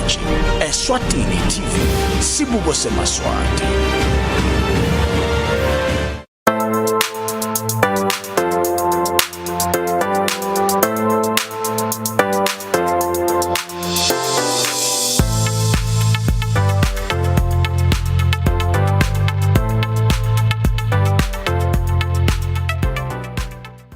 watching Eswatini TV, Sibuko seMaswati.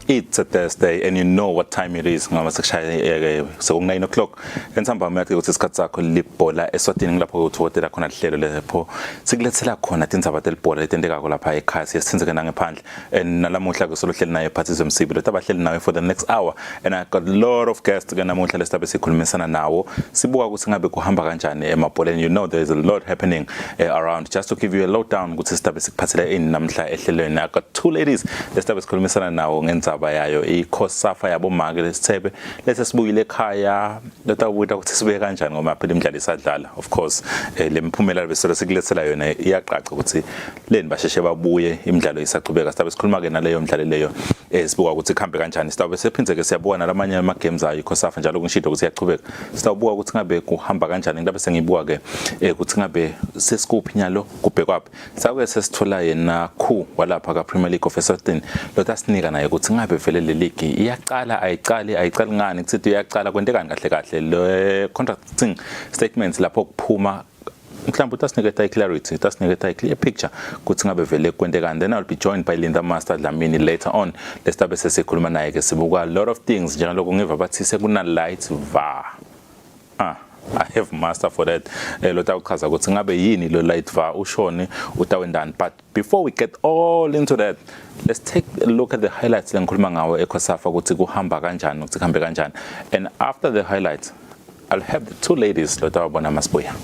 It's a Thursday and you know what time it is. So 9 o'clock. Ensamba mathi ukuthi isikhathi sakho Libhola Eswatini ngilapho uthotela khona lihlelo lapho sikulethela khona tindzaba telibhola letendeka lapha ekhaya siyasithinzeke nangephandle and nalamuhla kusolohleli naye Phathiswa Msibi lo tabahleli nawe for the next hour and I got a lot of guests ke namuhla lesitabe sikhulumisana nawo sibuka ukuthi ngabe kuhamba kanjani emabholeni. You know there is a lot happening around. Just to give you a lowdown ukuthi sitabe sikuphathela in namhla ehlelweni. I got two ladies lesitabe sikhulumisana nawo ngendzaba yayo ikhosafa yabo make lesithebe lese sibuyile ekhaya lotawubuta ukuthi sibe kanjani ngoba phela imidlalo isadlala. Of course lemphumela besolo sikulethela yona iyacaca ukuthi leni basheshe babuye imidlalo isaqhubeka. Sitabe sikhuluma ke naleyo midlalo leyo sibuka ukuthi ikhambe kanjani. Sitabe sephindze siyabona lamanye ama games ayo ikhosafa njalo kungishido ukuthi iyaqhubeka. Sitawubuka ukuthi ngabe kuhamba kanjani ngilabe sengibuka ke ukuthi ngabe sesikuphi nyalo kubhekwaphi. Sake sesithola yena khu walapha ka Premier League of Eswatini lotasinika naye ukuthi ngabe vele le league iyaqala ayiqali ngani kuthi iyaqala kwenteka kahle kahle le contracting statements lapho kuphuma mhlawumbe utasiniketa clarity utasiniketa clear picture ukuthi ngabe vele kwenteka. Then I'll be joined by Linda Master Dlamini later on lesitabe sesikhuluma naye ke sibuka a lot of things njengaloko ngiva bathi sekuna light va I have master for that. Lota uchaza ukuthi ngabe yini lo light va ushone utawendani. But before we get all into that, let's take a look at the highlights lengikhuluma ngawo ekhosafa ukuthi kuhamba kanjani ukuthi kuhambe kanjani. And after the highlights, I'll have the two ladies lota wabona masibuya.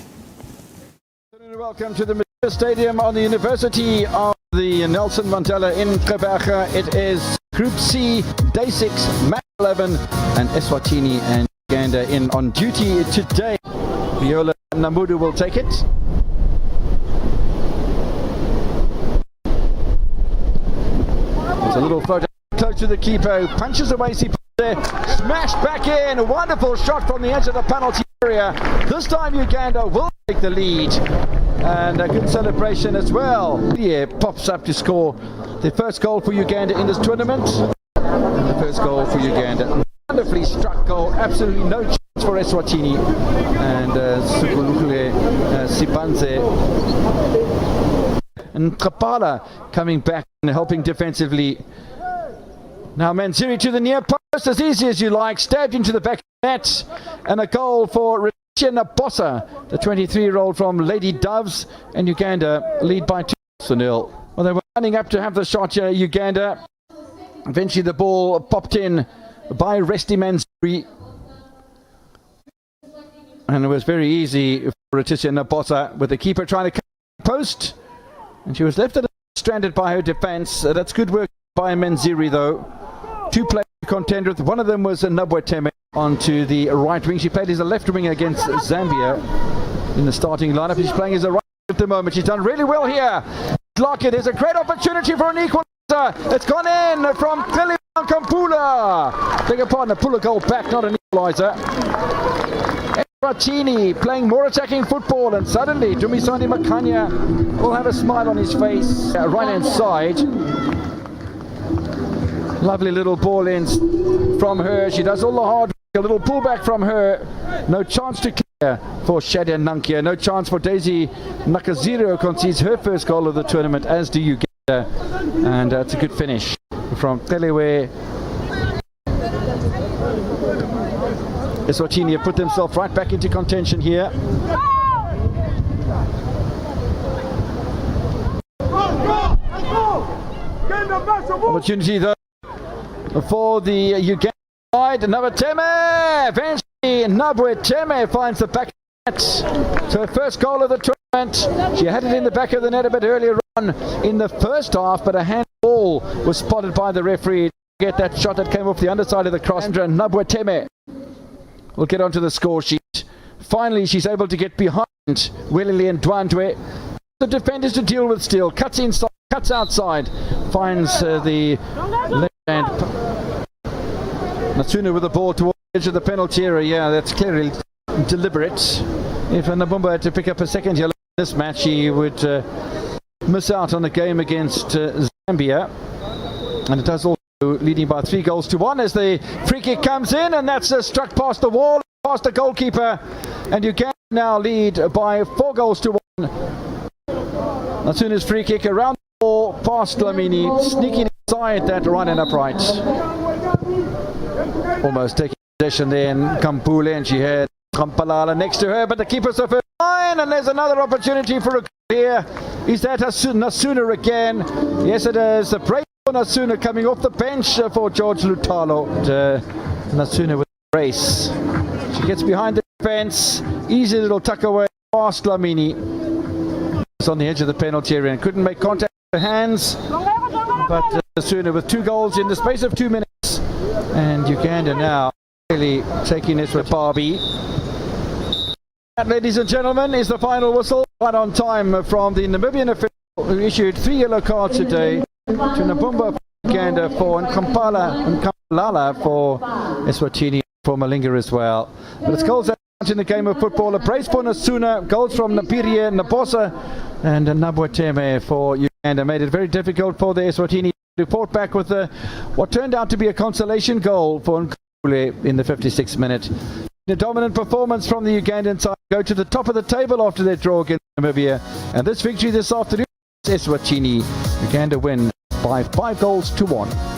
Welcome to the Stadium on the University of the Nelson Mandela in Gqeberha. It is Group C, Day 6, Match 11, and Eswatini and Uganda in on duty today. Libhola Namudu will take it. There's a little photo close to the keeper, punches away, smashed back in, a wonderful shot from the edge of the penalty area. This time Uganda will take the lead, and a good celebration as well. Yeah, pops up to score the first goal for Uganda in this tournament. And the first goal for Uganda. Wonderfully struck goal, absolutely no chance for Eswatini, and Sukulukule Sibanze and Kapala coming back and helping defensively. Now Manziri to the near post, as easy as you like, stabbed into the back of the net, and a goal for Nabosa, the 23-year-old from Lady Doves, and Uganda lead by 2-0. Well, they were running up to have the shot here, Uganda. Eventually the ball popped in by Resti Manziri, and it was very easy for Letitia Nabosa with the keeper trying to cut the post, and she was left stranded by her defence. That's good work by Manziri though. Two players to contend with. One of them was Nabweteme onto the right wing. She played as a left wing against Zambia in the starting lineup. She's playing as a right wing at the moment. She's done really well here. Lockett, there's a great opportunity for an equaliser. It's gone in from Kampula. Beg your pardon, pull a goal back, not an equaliser. Eswatini playing more attacking football, and suddenly Dumisani Makanya will have a smile on his face. Right hand side. Lovely little ball in from her. She does all the hard work. A little pullback from her. No chance to clear for Shadia Nankia. No chance for Daisy Nakaziro. Concedes her first goal of the tournament, as do Uganda. And it's a good finish from Telewe. Eswatini put themselves right back into contention here. Opportunity though for the Uganda side. Nabweteme, eventually Nabweteme finds the back of the net. So her first goal of the tournament. She had it in the back of the net a bit earlier on in the first half, but a handball was spotted by the referee to get that shot that came off the underside of the cross. Nabweteme will get onto the score sheet. Finally, she's able to get behind Willily and Dwandwe. The defenders to deal with still. Cuts inside, cuts outside, finds the left hand. Natsuna with the ball towards the edge of the penalty area. Yeah, that's clearly deliberate. if Nabumba had to pick up a second yellow in this match, he would miss out on the game against Zambia. And it does also leading by 3-1 as the free kick comes in, and that's struck past the wall, past the goalkeeper, and Uganda now lead by 4-1. As soon as free kick around the ball, past Lamini, sneaking inside that right and upright. Almost taking possession there in Kampule, and she had Kampalala next to her, but the keeper's off her line, and there's another opportunity for a here. Is that Nasuna again? Yes, it is. A break for Nasuna coming off the bench for George Lutalo. Nasuna with the race. She gets behind the defense. Easy little tuck away past Lamini. It's on the edge of the penalty area and couldn't make contact with her hands. But Nasuna with 2 goals in the space of 2 minutes. And Uganda now really taking this with Barbie. That, ladies and gentlemen, is the final whistle. Right on time from the Namibian official who issued 3 yellow cards today to Nabumba for Uganda, for and Kampalala for Eswatini, for Malinga as well. But it's goals out in the game of football. A brace for Nasuna, goals from Napirie, Nabosa and Nabwateme for Uganda. Made it very difficult for the Eswatini to report back with what turned out to be a consolation goal for Nkule in the 56th minute. A dominant performance from the Ugandan side, go to the top of the table after their draw against Namibia. And this victory this afternoon, Eswatini, Uganda win by 5-1.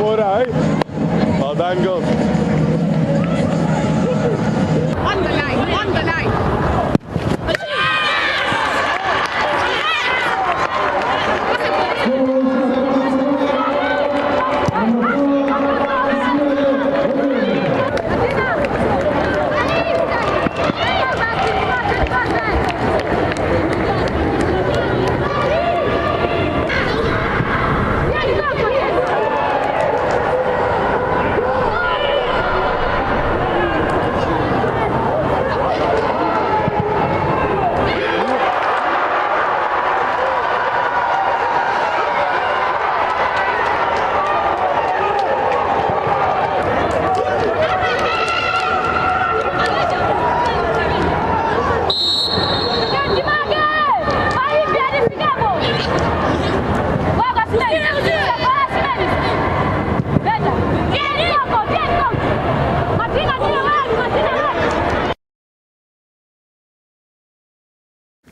order, eh? Well done, girls. On the line, on the line.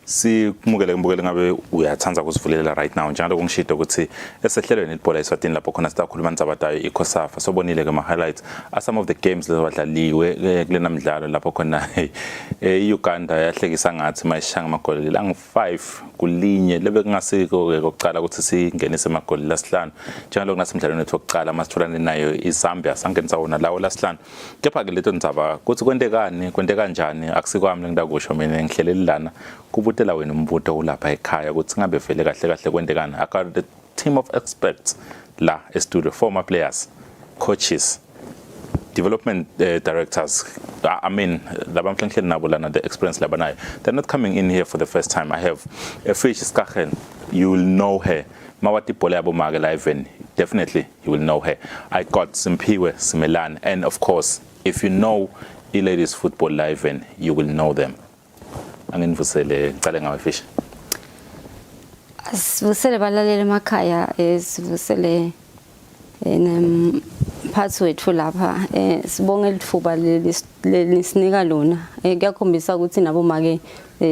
Sikumukele ngabe uyathanza ukusivulela right now njalo kungishito ukuthi esehlelweni Libhola Eswatini lapho khona sizakhuluma nizabatayo iKhosafa sobonile ke ma highlights some of the games lezabadlaliwe kule namidlalo lapho khona iUganda yahlekisa ngathi mayishanga amagoli lang5 kulinye lebe kungasiko ke kokucala ukuthi singenise amagoli lasihlanu njalo kunasemidlalweni wethu wokucala masitholane nayo iZambia sangenisa wona lawo lasihlanu kepha ke leto nizaba ukuthi kwente kanjani akusikwami ngidakusho mina ngihleleli lana kubutela wena umbuto ulapha ekhaya ukuthi ngabe vele kahle kwendekana aka the team of experts la studio former players coaches development directors I mean labamhlenhle nabo lana the experience labanayo they're not coming in here for the first time I have a Fish Skachen you will know her mawati Libhola yabo make live definitely you will know her I got Simpiwe Simelane and of course if you know ladies football live you will know them angivusele ngicale ngawe Fish asivusele balalele emakhaya sivusele phathi wethu lapha sibonge lithuba lesinika lona kuyakhombisa ukuthi nabo make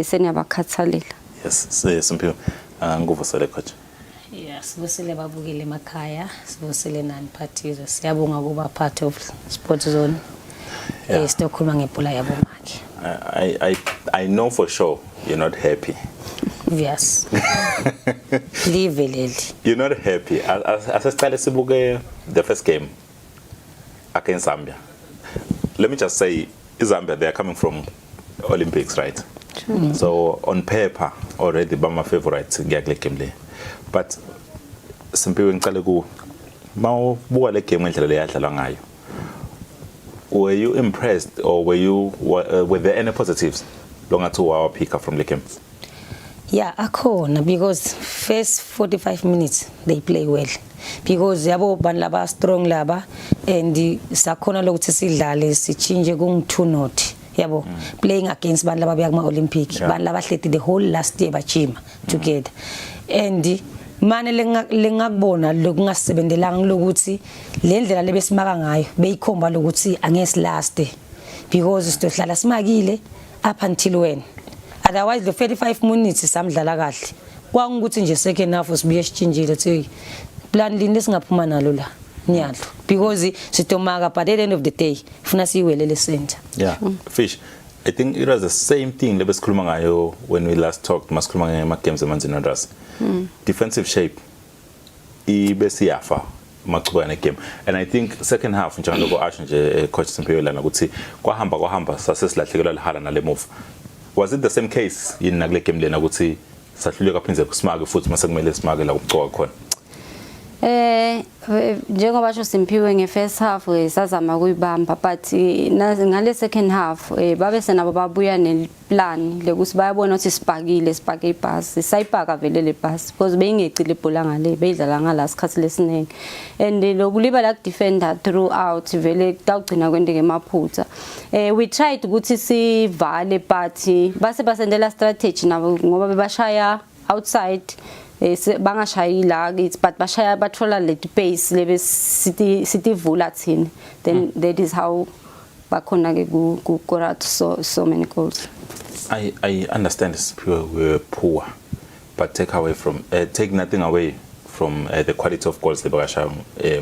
seniyabakhathalela yes Simpiwe ngikuvusele coach yes sivusele babukele emakhaya sivusele nani phathize siyabonga kuba part of Sport Zone sitokhuluma ngebhola yabo make I know for sure you're not happy. Yes. Leave it. You're not happy. As I started sibuke the first game against Zambia. Let me just say, Zambia, they are coming from Olympics, right? Sure. So on paper, already my favorite game. But Simpiwe ngicale ku mawubuka le game ngendlela yadlala ngayo. Were you impressed or were there any positives longer to our picker from the game? Yeah, akhona because first 45 minutes they play well because yabo banlaba strong laba and sakhona lokuthi sidlale sichinje kungu2 not yabo playing against banlaba beyakuma Olympic banlaba hleti the whole last year bachima together and mane lengakubona lokungasebendelanga lokuthi le ndlela lebesimaka ngayo beyikhomba lokuthi angesilaste because sitohlala simakile up until when otherwise the 45 minutes samdlala kahle kwangukuthi nje second half sibuye sichinjile thi plan lini singaphuma nalo la nyalo because sitomaka but at the end of the day funa siwelele center Fish I think it was the same thing lebesikhuluma ngayo when we last talked masikhuluma ngema games emanzini nodras defensive shape ibesiyafa machuba ne game and I think second half njalo ko asho nje coach Simpiwe lana ukuthi kwahamba sasesilahlekelwa lihala na le move was it the same case yini nakule game lena ukuthi sahluleka phinze kusimake futhi mase kumele simake la ukucoka khona njengoba basho Simpiwe ngefirst half sazama kuyibamba but ngale second half babe senabo babuya neplan lekuthi bayabona ukuthi sipake ibhasi sayipaka vele le bhasi because beyingecile ibhola ngale beyidlala ngala sikhathi lesiningi and lokuliba la defender throughout vele kutagcina kwendeke emaphutha we tried ukuthi sivale but base basendela strategy nabo ngoba bebashaya outside bangashayila but bashaya bathola le pace lebe city vula thina then that is how bakhona ke ku so many goals. I understand this, we were poor but take nothing away from the quality of goals lebakashaya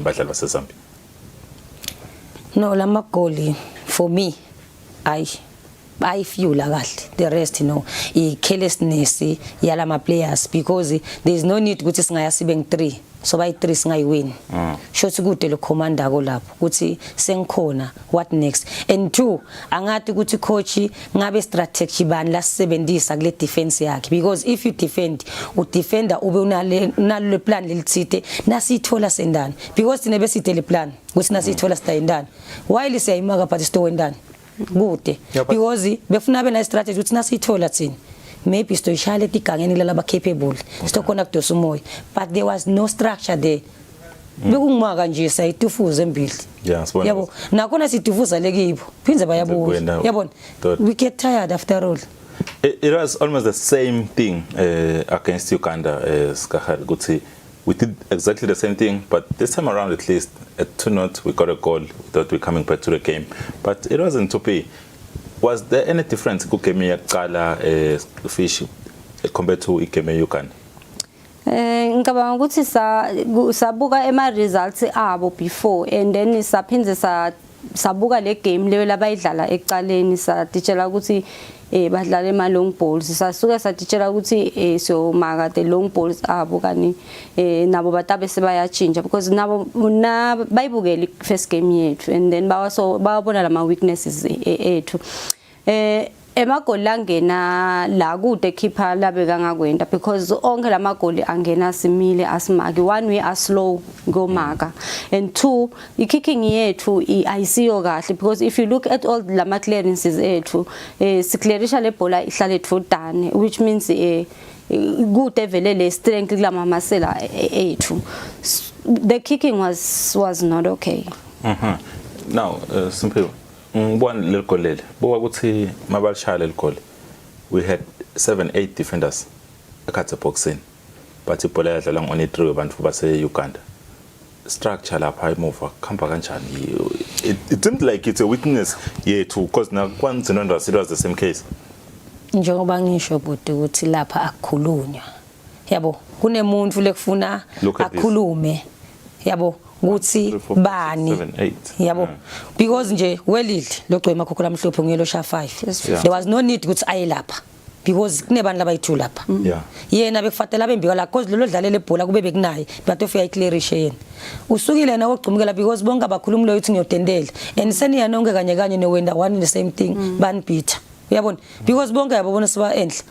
badlali baseZambia? No, lama goal for me I feel kahle. The rest, I carelessness yalama players, because there's no need ukuthi singaya sibeng 3. So by 3 singayi win. Shothi kude lo commander ko lapho ukuthi sengikhona what next. And 2, angathi ukuthi coach ngabe strategy bani la sisebenzisa kule defense yakhe, because if you defend udefender ube unalo plan lelithite nasithola sendani, because thina besithe le plan ukuthi nasithola sitayindani while siyayimaka but sitowendani kude, because befuna bena strategy ukuthi nasithola thina maybe stoyishale tigangeni lalaba capable sitokhona kudosa umoya, but there was no structure there. Bekungumaka nje sayitufuza embili. Yabo nakhona situfuza lekibo phinze bayabuza, yabona we get tired after all. It was almost the same thing against Uganda, Skahar. We did exactly the same thing, but this time around at least at 2-0 we got a goal without we coming back to the game. But it wasn't to be. Was there any difference kugame yakala fish compared to igame Uganda? Ngicabanga ukuthi sabuka ema results abo before, and then saphindze sabuka le game leyo labayidlala ecaleni, satitshela ukuthi badlala ema long balls, sasuke satitshela ukuthi so maka the long balls abo kani nabo batabe sebayachinja, because nabo bayibukele first game yethu, and then bawabona lama weaknesses ethu. Emagoli angena la kude keeper labeka ngakwenda, because onke lamagoli angena simile asimaki, one way are slow go maka, and 2 ikicking yethu ayisiyo kahle, because if you look at all lama clearances ethu siklerisha le bola ihlale ethu, which means good evelele strength kulama masela ethu. The kicking was not okay. Now simple one little goal lele boka ukuthi mabalishaya le goal we had 7-8 defenders ekhathe boxing, but ibhola yadlala ngoni 3 abantu base Uganda. Structure lapha imova khamba kanjani? It seemed like it's a weakness yethu, because na kwanzi nonto it was the same case. Njengoba ngisho bude ukuthi lapha akukhulunywa, yabo kunemuntu lekufuna akhulume, yabo ukuthi bani, yabo because nje welile logcwema khokho lamhlophe ngelo sha 5. There was no need ukuthi aye lapha, because kunebani labayithu lapha. Yena bekufatela bembiwa la, because lelo dlalele ibhola kube bekunaye, but ofika iclearishe yena usukile na ogcumukela, because bonke abakhulumi lo yithi ngiyotendela, and seniya nonke kanye kanye nowenda one the same thing banipitha, uyabona, because bonke yabona siba enhle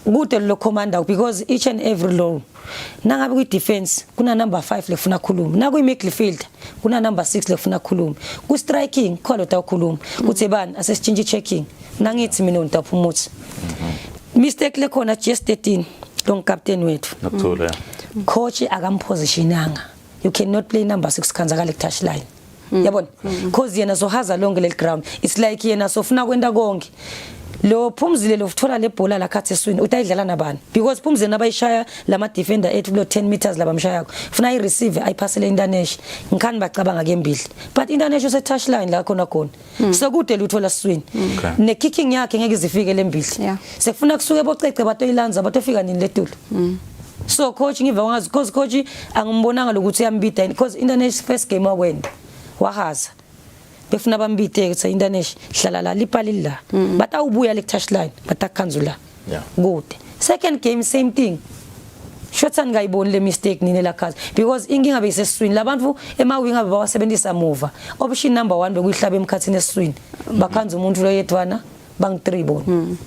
kude lo commander, because each and every law nangabe ku defense kuna number 5 lefuna khuluma, na ku midfield kuna number 6 lefuna khuluma, ku striking khona utakhuluma kuthi bani asesichinji checking, nangithi mina ntaphumuthi mistake le khona just 13 long captain wethu Nokuthola coach akampositionanga, you cannot play number 6 khanzakala touch line, yabona, because yena zohaza lonke le ground, it's like yena sofuna kwenda konke lo Phumzile lo uthola le bhola la khathe eswini utayidlala nabani, because Phumzile nabayishaya lama defender ethu lo 10 meters labamshaya yakho ufuna I receive ayiphasele international ngikhani bacabanga ke embili, but international se touch line la khona so kude luthola eswini ne kicking yakhe ngeke izifike lembili, sekufuna kusuke bocece batoyilanza batofika nini letulo. So coach ngiva ngazi, because coach angimbonanga lokuthi uyambida, because international first game wawenda wahaza befuna bambithe ukuthi international hlala la lipalila, but awubuya le touch line batakhanzula good. Second game same thing, shotsani ngayiboni le mistake nini la khaza, because inkinga beseswini labantu emawinga bawasebenzisa mova, option number 1 bekuyihlaba emkhathini eswini bakhanza umuntu lo yedwana bangi3 bona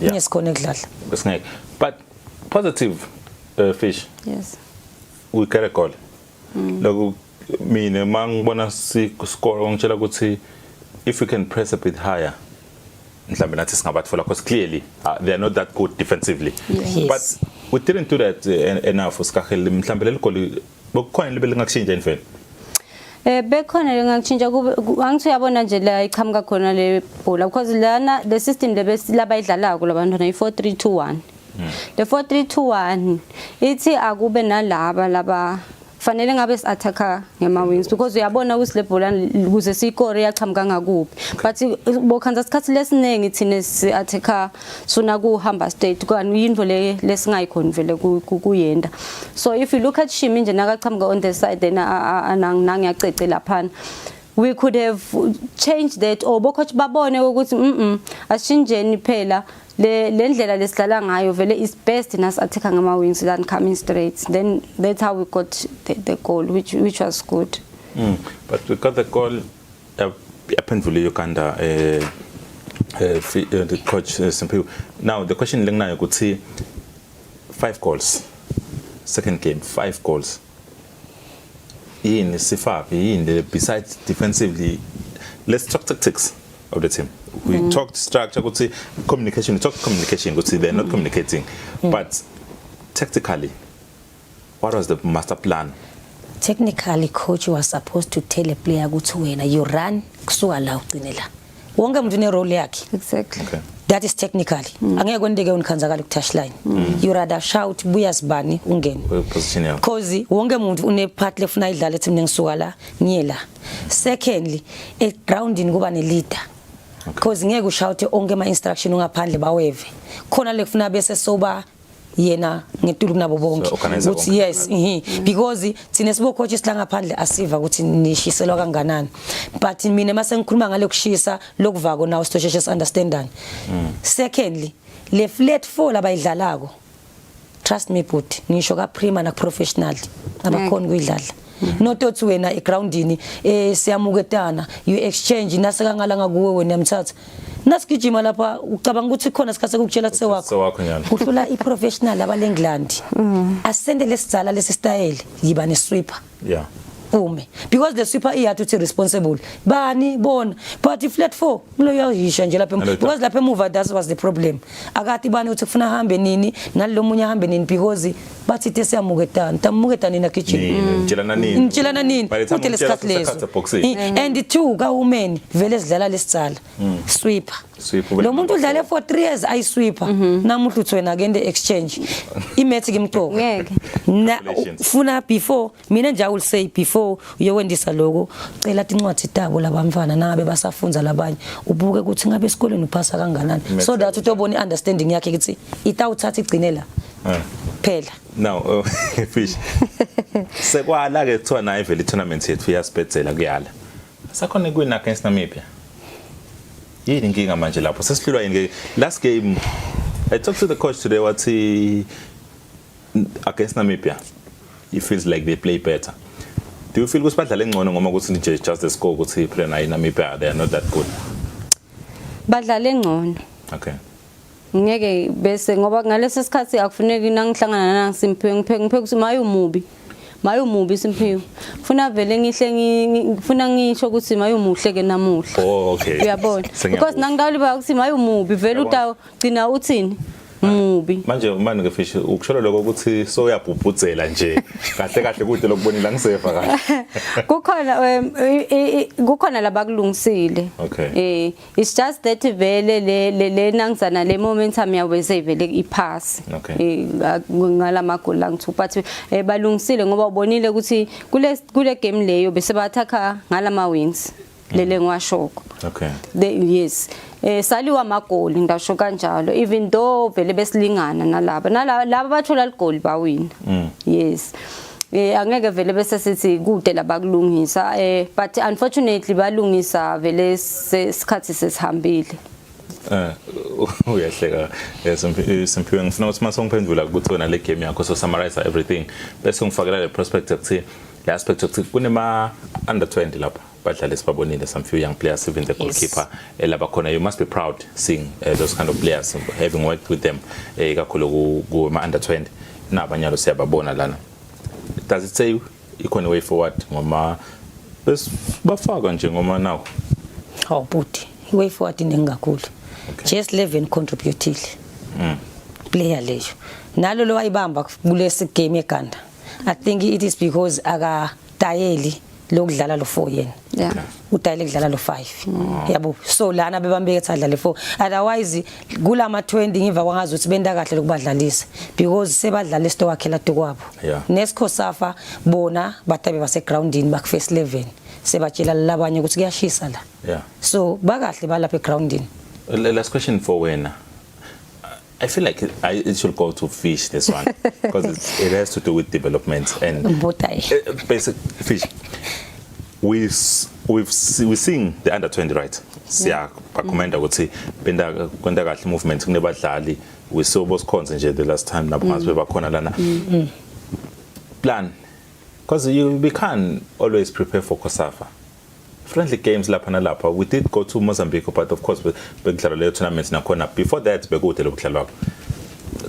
ngesikhona ekudlala besingeke. But positive fish, Yes, we get a goal. Lokho mina mangibona score ngitshela ukuthi if we can press a bit higher mhlambe nathi singabathola, because clearly they are not that good defensively. But we didn't do that enough. Usikaheli mhlambe le goal bokukhona libele ngakushintsha mfana bekhona lengakushintsha angithi uyabona nje la iqhamuka khona le bhola, because lana the system labayidlalako labantwana i-4-3-2-1. The 4-3-2-1 ithi akube nalaba fanele ngabe si-attacker ngema-wings because uyabona ukuthi le bhola ukuze siyikore yaqhamuka ngakuphi but bokhanza isikhathi lesiningi thina si-attacker sona kuhamba state kanti yinto lesingayikhoni vele kuyenda. So if you look at Shimi nje nakaqhamuka on the side then nangiyacece laphana, we could have changed that or bocoach babone ukuthi ashinjeni phela le ndlela lesidlala ngayo vele is best nas attacker ngama-wings than coming straight. Then that's how we got the goal which was good. But we got the goal painfully Uganda the coach Simpiwe. Now the question lengnayo ukuthi 5 goals second game 5 goals in Sifapi in the besides defensively. Let's talk tactics of the team. We talked structure, we say communication, we talk communication, we say they're not communicating. But tactically, what was the master plan? Technically, coach was supposed to tell a player when you run kusuka la uqinela. Wonke umuntu une role yakhe. Exactly. Okay. That is technically. Angeke kwendeke unikhanzakala ku touchline. You rather shout buya sibani ungene. Position yakho. Cause wonke umuntu une part lefuna idlala ethi mina ngisuka la ngiyela. Secondly, grounding kuba ne leader. Cause ngeke ushawute onke ama instruction ungaphandle baweve. Khona lekufuna bese soba yena ngetulu kunabo bonke ukuthi yes because thina sibo coaches la ngaphandle asiva ukuthi nishiselwa kanganani, but mina mase ngikhuluma ngale kushisa lokuvako now stosheshe understanding. Secondly, le flat 4 abayidlalako, trust me but ngisho ka prima na professional abakhona kuyidlala. Not othi wena egroundini siyamuketana you exchange nasekangalanga kuwe wena mthatha nasigijima lapha ucabanga ukuthi khona sikhathi ukutshela sewakho uhlula iprofessional abalengland asende lesizala lesi style yiba ne sweeper because the sweeper is to responsible bani bona but flat 4 lo uyayisha nje lapha because lapha emuva that was the problem akati bani uthi kufuna hambe nini nalo munye hambe nini because bathi the siyamuketana tamuketana na kitchen ngitshela nini uthi lesikhathi leso and 2 ka women vele sidlala lesizala sweeper lo muntu udlale for 3 years ay sweeper namuntu uthi wena ke the exchange imethi kimqoko na funa before mina nje I will say before uyewendisa lokho cela incwadi tabo labamfana nangabe basafunza labanye ubuke ukuthi ngabe esikoleni uphasa kanganani so that utobona understanding yakhe ukuthi itawuthatha igcinela phela. Now fish sekwala ke kuthiwa nayo vele tournament yethu yasibhedzela kuyala sakhona kwina against Namibia yini inkinga manje lapho sesihlulwa yini last game. I talked to the coach today wathi against Namibia he feels like they play better. Do you feel ukuthi badlala engcono ngoma ukuthi nje just the score ukuthi play na Namibia they are not that good? Badlala engcono. Okay. Ngeke bese ngoba ngalesi sikhathi akufuneki nangihlangana nangiSimphiwe ngiphe ukuthi mayumubi Simphiwe funa vele ngifuna ngisho ukuthi mayumuhle ke namuhla. Oh okay. Uyabona because nangidawuliba ukuthi mayumubi vele utagcina uthini mubi manje manje ke fish ukusholo lokho ukuthi so uyabhubhudzela nje kahle kude lokubonila ngisefa kahle kukhona labakulungisile. Okay. It's just that vele le nangizana le momentum yaweze vele ipass ngalamagoli lang2 but balungisile ngoba ubonile ukuthi kule game leyo bese bathakha ngalama wings lele ngwashoko. Okay. Yes. Saliwa amagoli ngisho kanjalo even though vele besilingana nalaba bathola igoli bawina. Yes. Angeke vele bese sithi kude labakulungisa but unfortunately balungisa vele isikhathi sesihambile. Uyahleka Simphiwe ngifuna ukuthi mase ngiphendula ukuthi wena le game yakho so summarize everything bese ngifakela le perspective ukuthi le aspect ukuthi kunema under 20 lapha badlala sibabonile some few young players even the goalkeeper elaba khona. You must be proud seeing those kind of players having worked with them ikakhulu ku under 20 nabanyalo siyababona lana. Does it say ikona way forward ngoma bes bafaka nje ngoma now buti way forward inengakhulu just 11 contributile player leyo nalo wayibamba kulesi game eGanda. I think it is because aka tayeli lokudlala lo 4 yena Yeah. udayile kudlala lo 5 yabo so lana bebambeke adlale 4 otherwise kulama 20 ngiva kwangazi ukuthi benda kahle lokubadlalisa because sebadlala isto wakhela tukwabo Yeah. nesikhosafa bona batabe base groundini baku first 11 sebatshela labanye ukuthi kuyashisa la Yeah. so bakahle balapha groundini. Last question for Wena. I feel like it should go to Fish, this one, because it has to do with development and basic Fish. We've seen the under 20, right? Yeah, bakomenda ukuthi benda kwenda kahle movement kunebadlali. We saw both cons nje the last time nabangazi bebakhona lana. Plan, because we can't always prepare for COSAFA. Friendly games lapha nalapha. We did go to Mozambique, but of course bekudlala leyo tournaments nakhona. Before that bekude lokudlalwa.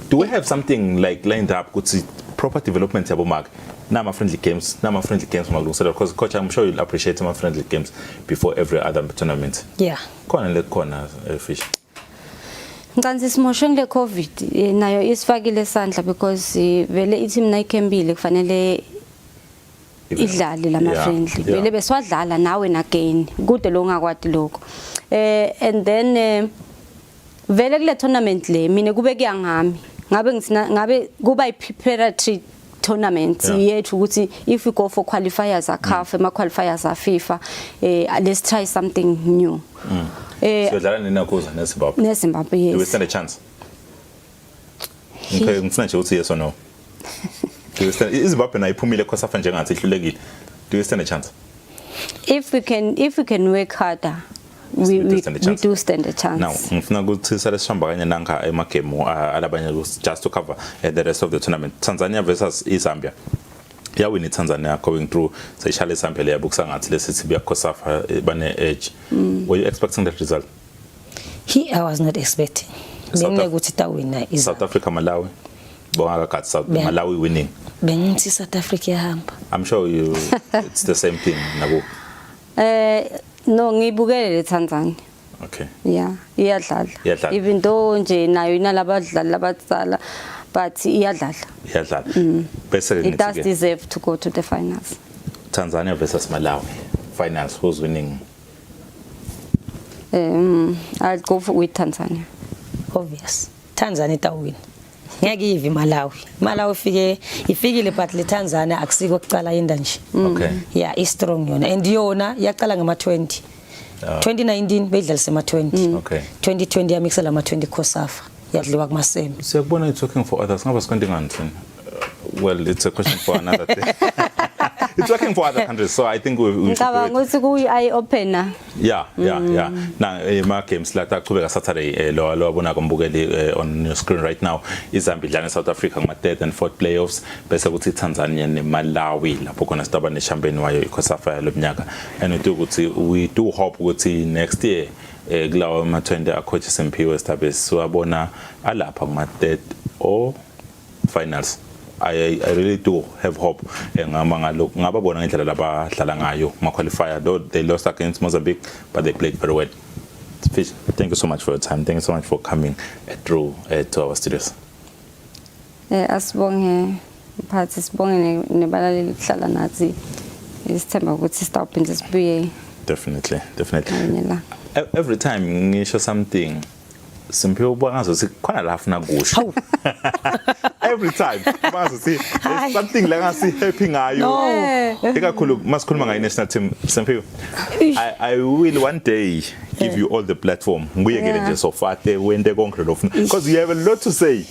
Do we have something like lined up ukuthi proper development yabo mark? Nama friendly games malungiselwa, because coach, I'm sure you'll appreciate my friendly games before every other tournament. Yeah. Khona le khona Fish. Nkanzi simoshe ngile COVID nayo isifakile sandla because vele i-team nayikhembile kufanele idlali lama friendly vele beswadlala nawe again kude lo ngakwadi lokho and then vele kule tournament le mina kube kuyangami ngabe kuba i-preparatory tournament yethu ukuthi if we go for qualifiers a CAF ema qualifiers a FIFA let's try something new. So dlala nenakuza neZimbabwe, yes. Do we stand a chance? Okay, ngifuna nje uthi yes or no. Do we stand iZimbabwe na iphumile COSAFA njengathi ihlulekile. Do we stand a chance? If we can work harder, we do stand a chance. Now, ngifuna ukuthi sale sihamba kanye nanga emagame alabanye just to cover the rest of the tournament. Tanzania versus Zambia. Yeah, we need Tanzania going through. So Charlie Sampele yabukisa ngathi lesithi biya COSAFA bane edge. Were you expecting that result? I was not expecting. South Africa, Malawi. Malawi winning. Bengithi South Africa yahamba. I'm sure it's the same thing nabo. No, ngibukele Tanzania. Okay. Yeah, iyadlala. Even though nje nayo inalabadlali labatsala, but iyadlala. It does deserve to go to the finals. Tanzania versus Malawi finals. Who's winning? I'll go with Tanzania. Obvious. Tanzania ta win. Ngiyakivi Malawi ifikile but le Tanzania akusiko kucala yenda nje. Okay. Yeah, is strong yona and yona yaqala ngama 20. 2019 beyidlalise ama 20. Okay. 2020 yamixela ama 20 COSAFA. Yadliwa kumaseme. Siyakubona it's working for others. Ngaba sikwending ngani? Well, it's a question for another day. It's working for other countries, so I think we should do it. Eye opener. Yeah. Now, my games like that Kubeka Saturday, lo abona kumbukeli on your screen right now is Zambia and South Africa ngama third and fourth playoffs. Bese ukuthi Tanzania ne Malawi lapho khona sitaba ne champion wayo iCOSAFA lomnyaka. And we do hope ukuthi next year kulawo ama 20 coach Simpiwe stabe siwabona alapha ngama third or finals. I really do have hope ngababona ngendlela labadlala ngayo ma qualifier, though they lost against Mozambique but they played very well. Fish, thank you so much for your time. Thank you so much for coming through to our studios. Asibonge mphathi, sibonge nebalaleli kuhlala nathi. Isithemba ukuthi sitawuphinde sibuye. Definitely. Every time ngisho something Simpiwe ubongazi khona la afuna kusho. Every time ubongazi there's something like ngasi happy ngayo. Ikakhulu masikhuluma ngayi national team Simpiwe. I will one day give you all the platform. Ngiyekele nje so far wente konke lokho because you have a lot to say.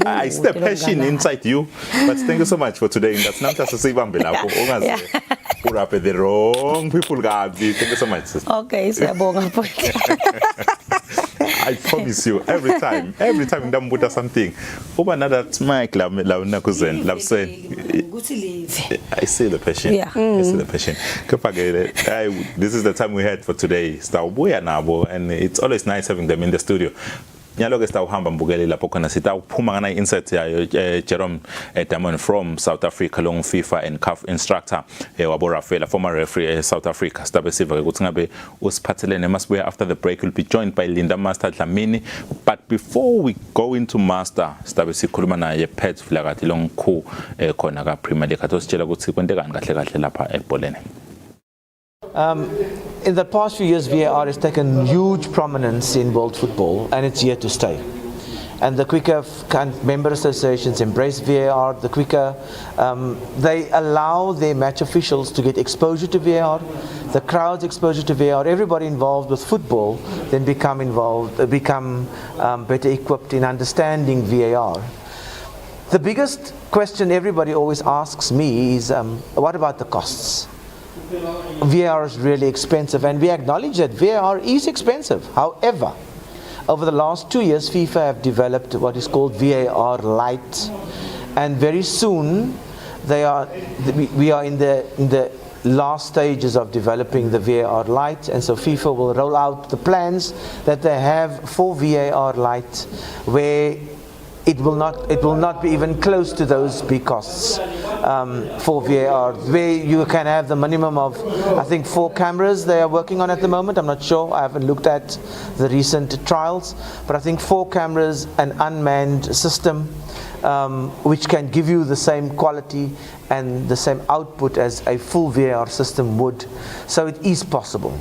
I see the passion inside you, but thank you so much for today. That's not just sibambe lapho ongazi urape the wrong people gabi. Thank you so much. Okay, siyabonga futhi. I promise you, every time ndambuta something, uba that mic la nakuzeni, la say, I see the passion. Yeah. I see the passion. This is the time we had for today. And it's always nice having them in the studio. nyalo ke sitawuhamba mbukele lapho khona sitawuphuma ngana insight yayo Jerome Diamond from South Africa long FIFA and CAF instructor wabo Rafaela former referee South Africa sitabe siva ukuthi ngabe usiphathelene masibuya after the break. Will be joined by Linda Master Dlamini, but before we go into Master sitabe sikhuluma naye Pet Flakati long khu khona ka Premier League atositshela ukuthi kwenteka kahle kahle lapha ebholeni. In the past few years, VAR has taken huge prominence in world football, and it's here to stay. And the quicker member associations embrace VAR, the quicker they allow their match officials to get exposure to VAR, the crowd's exposure to VAR, everybody involved with football then become better equipped in understanding VAR. The biggest question everybody always asks me is, what about the costs? VAR is really expensive, and we acknowledge that VAR is expensive. However, over the last 2 years, FIFA have developed what is called VAR Lite, and very soon we are in the last stages of developing the VAR Lite, and so FIFA will roll out the plans that they have for VAR Lite, where it will not be even close to those big costs for VAR, where you can have the minimum of, I think, 4 cameras they are working on at the moment. I'm not sure, I haven't looked at the recent trials, but I think 4 cameras, an unmanned system, which can give you the same quality and the same output as a full VAR system would. So it is possible.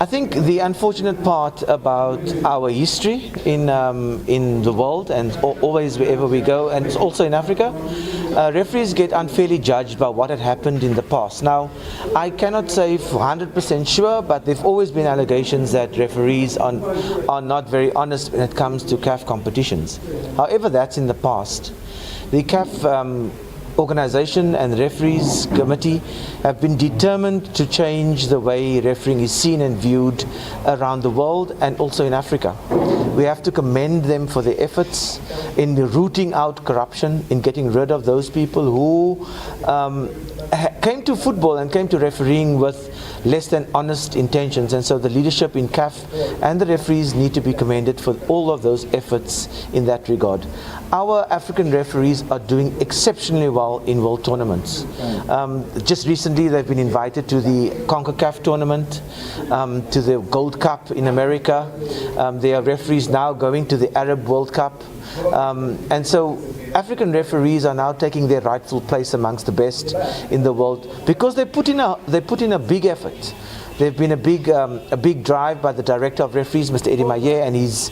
I think the unfortunate part about our history in the world, and always wherever we go, and also in Africa, referees get unfairly judged by what had happened in the past. Now, I cannot say 100% sure, but there've always been allegations that referees are not very honest when it comes to CAF competitions. However, that's in the past. The CAF organization and referees committee have been determined to change the way refereeing is seen and viewed around the world and also in Africa. We have to commend them for their efforts in rooting out corruption, in getting rid of those people who came to football and came to refereeing with less than honest intentions, and so the leadership in CAF and the referees need to be commended for all of those efforts in that regard. Our African referees are doing exceptionally well in world tournaments. Just recently they've been invited to the CONCACAF tournament, to the Gold Cup in America. There are referees now going to the Arab World Cup. And so African referees are now taking their rightful place amongst the best in the world because they put in a big effort. There's been a big drive by the director of referees, Mr. Eddie Mayer, and his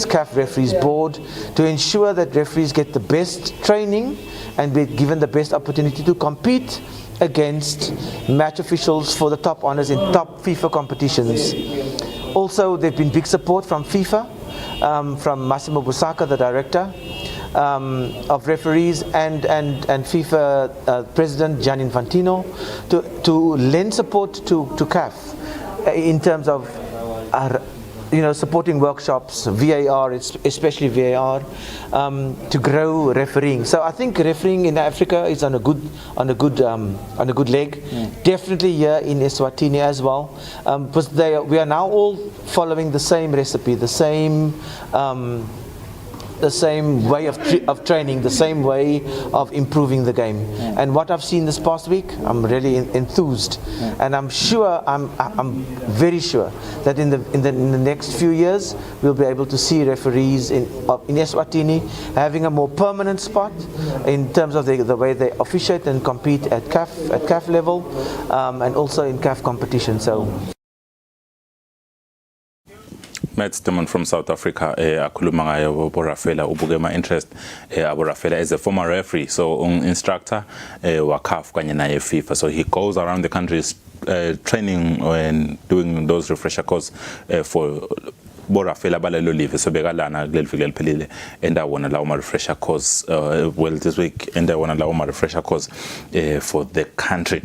CAF referees board to ensure that referees get the best training and be given the best opportunity to compete against match officials for the top honors in top FIFA competitions. Also, there's been big support from FIFA, from Massimo Busacca, the director of referees, and FIFA President Gianni Infantino to lend support to CAF in terms of supporting workshops, VAR, especially VAR, to grow refereeing. So I think refereeing in Africa is on a good leg. Definitely here in Eswatini as well, because we are now all following the same recipe, the same way of training, the same way of improving the game. And what I've seen this past week, I'm really enthused, and I'm very sure that in the next few years we'll be able to see referees in Eswatini having a more permanent spot in terms of the way they officiate and compete at CAF level, and also in CAF competition. So. Matt Damon from South Africa, akhuluma ngayo Abo Rafaela ubuke my interest Abo Rafaela as a former referee, so instructor wa CAF kanye naye FIFA, so he goes around the countries training and doing those refresher courses for Bo Rafaela balelo live, so bekalana kuleli viki eliphelile endawona lawo ma refresher course well this week endawona lawo ma refresher course for the country.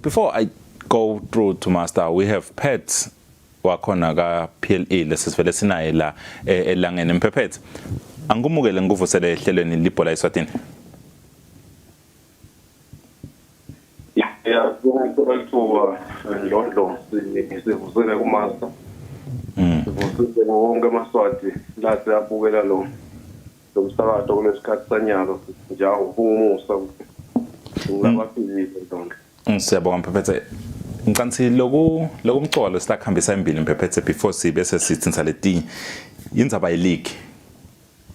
Before I go through to Master, we have Pets wakhona ka PLE lesivele sinaye la elangeni Mpephethe. Angumukele nguvusele ehlelweni Libhola Eswatini. Yeah, going to London, sivusele kuMaster. Ngosipho wonke amaswati la siyabukela lo msakazo kulesikhathi sanyalo njalo ungumusa ngilabafizile ndonke. Siyabonga Mphephethe. Ngicansi lokumcolo silakhambisa embili Mphephethe before sibe sesithi nsaleti indzaba ye-league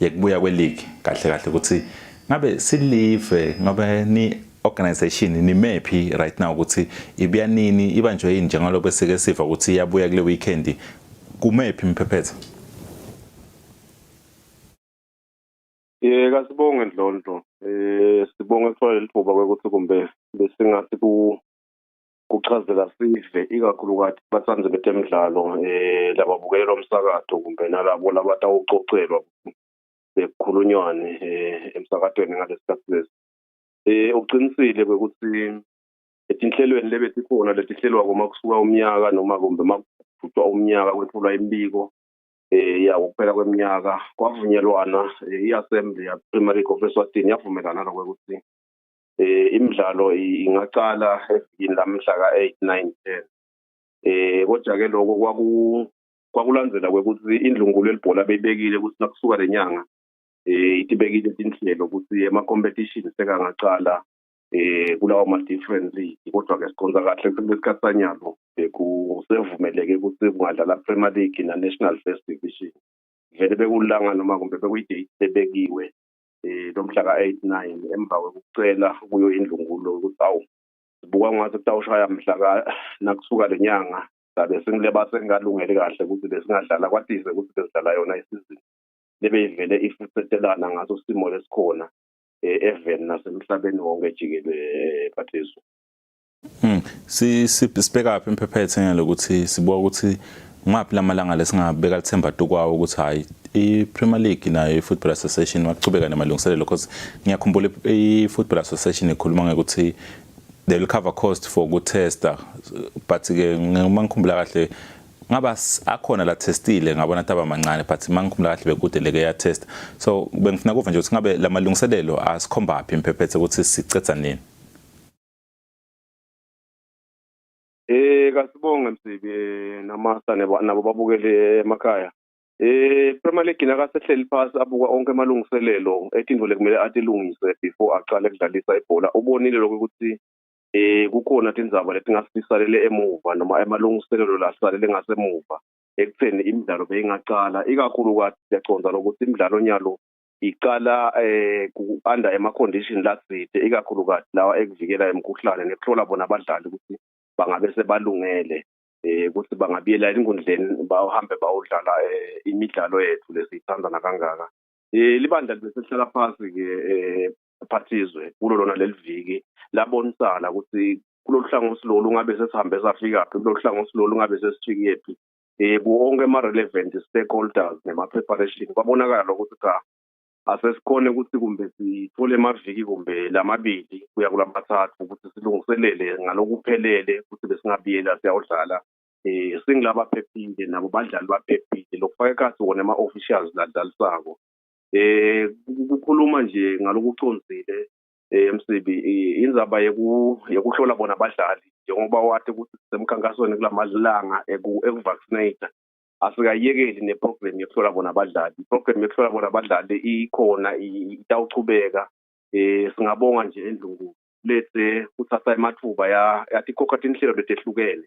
yekubuya kwe-league kahle ukuthi ngabe silive ngabe ni organization ni maphi right now ukuthi ibiya nini ibanjwe yini njengalo besike siva ukuthi iyabuya kule weekend kumephi Mphephethe? Kasibonge Ndlondo. Sibonge for lithuba ukuthi kumbe besingathi kuchazela sive ikakhulukazi batsanze betemidlalo lababukela umsakazo kumbe nalabo labatawucocelwa bekukhulunywane emsakadweni ngalesikhathi lesi. Uqinisile ukuthi etinhlelweni lebetikhona letihlelwa kuma kusuka umnyaka noma kumbe makuvutwa umnyaka kwethulwa imbiko yawo kuphela kweminyaka kwavunyelwana i-assembly ya Premier League of Eswatini yavumelana ukuthi imidlalo ingaqala evikini lamhla ka-8, 9, 10. Kodwa ke lokho kwakulandzela ukuthi indlungulo elibhola beyibekile ukuthi nakusuka lenyanga itibekile inhlelo ukuthi ama-competition sekangaqala kulawo ma-different league. Kodwa ke sikhonza kahle kulesikhathi sanyalo kusevumeleke ukuthi kungadlala Premier League na-National First Division. Vele bekulanga noma kumbe bekuyidate ebekiwe lomhla ka-8, 9 emva kokucela kuyo indlungulo ukuthi awu sibuka ngathi kutawushaya mhla nakusuka lenyanga sabe singileba sengalungele kahle ukuthi besingadlala kwatise ukuthi besidlala yona isizini lebeyivele ifuthetelana ngaso simo lesikhona even nasemhlabeni wonke jikelele Pathiso. Sibheka apha Mphephethe ngalokuthi sibuka ukuthi ngaphi lamalanga lesingabeka lithemba tukwawo ukuthi hayi i-Premier League nayo i-Football Association waqhubeka namalungiselelo because ngiyakhumbula i-Football Association ikhuluma ngokuthi they will cover cost for ukutesta but ke ngikhumbula kahle ngaba akhona la testile ngabona taba mancane but mangikhumbula kahle bekudeleke ya test so bengifuna kuva nje ukuthi ngabe lamalungiselelo asikhomba aphi Mphephethe ukuthi sicetha nini. Kasibonge Msibi namasa nabo babukele emakhaya. Premier League nakasehleli phasi abuka onke amalungiselelo etindvo lekumele atilungise before aqale kudlalisa ibhola. Ubonile lokho ukuthi kukhona tindzaba letingasisalele emuva noma emalungiselelo lasalele ngasemuva ekutheni imidlalo beyingaqala ikakhulukazi siyaconza lokuthi imidlalo nyalo iqala under ema-condition latsite ikakhulukazi lawa ekuvikela imikhuhlane nekuhlola bona abadlali ukuthi bangabe sebalungele ukuthi bangabiyela enkundleni bahambe bawudlala imidlalo yethu lesiyithanda kangaka. Libandla libesehlala phansi ke Phathizwe kulo lona leliviki labonisana ukuthi kulolu hlangothi lolu ngabe sesihambe safika phi kulolu hlangothi lolu ngabe sesifike phi kuonke ama-relevant stakeholders nema-preparation kwabonakala ukuthi cha asesikhona ukuthi kumbe sithole amaviki kumbe lamabili kuya kulamathathu ukuthi silungiselele ngalokuphelele ukuthi besingabiyela siyawudlala singilaba phephile nabo badlali baphephile lokufaka ekhathi wona ama-officials ladlalisako. Kukhuluma nje ngalokuconzile Msibi indzaba yekuhlola bona abadlali njengoba wathi ukuthi semkhankasweni kulamalanga ekuvaccinate asikayekeli neprogram yokuhlola bona abadlali. Iprogram yokuhlola bona abadlali ikhona itawuchubeka. Singabonga nje endlungu lethe kuthatha emathuba yathi khokha tinhlelo letehlukene